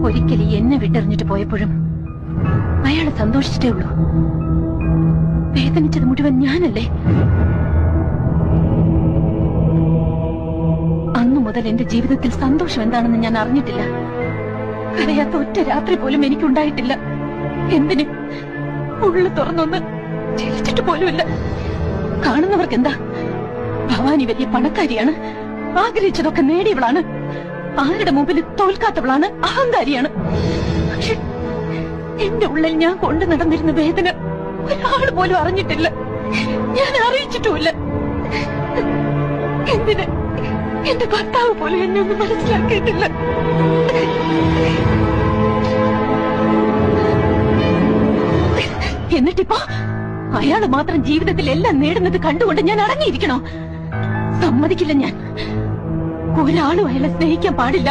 ഒരിക്കലും എന്നെ വിട്ടെറിഞ്ഞിട്ട് പോയപ്പോഴും അയാള് സന്തോഷിച്ചിട്ടേ ഉള്ളൂ. വേദനിച്ചത് മുഴുവൻ ഞാനല്ലേ? അന്നു മുതൽ എന്റെ ജീവിതത്തിൽ സന്തോഷം എന്താണെന്ന് ഞാൻ അറിഞ്ഞിട്ടില്ല. കരയാത്ത ഒറ്റ രാത്രി പോലും എനിക്കുണ്ടായിട്ടില്ല. എന്തിന്? ഉള്ളു തുറന്നൊന്ന് ചിരിച്ചിട്ട് പോലുമില്ല. കാണുന്നവർക്ക് എന്താ, ഭവാനി വലിയ പണക്കാരിയാണ്, ആഗ്രഹിച്ചതൊക്കെ നേടിയവളാണ്, ആരുടെ മുമ്പിൽ തോൽക്കാത്തവളാണ്, അഹങ്കാരിയാണ്. പക്ഷെ എന്റെ ഉള്ളിൽ ഞാൻ കൊണ്ടു നടന്നിരുന്ന വേദന ഒരാൾ പോലും അറിഞ്ഞിട്ടില്ല. ഞാൻ അറിയിച്ചിട്ടുമില്ല. എന്തിന്? എന്റെ ഭർത്താവ് പോലും എന്നെ ഒന്നും മനസ്സിലാക്കിയിട്ടില്ല. എന്നിട്ടിപ്പോ അയാള് മാത്രം ജീവിതത്തിൽ എല്ലാം നേടുന്നത് കണ്ടുകൊണ്ട് ഞാൻ അടങ്ങിയിരിക്കണോ? സമ്മതിക്കില്ല ഞാൻ. ഒരാളും അയാളെ സ്നേഹിക്കാൻ പാടില്ല.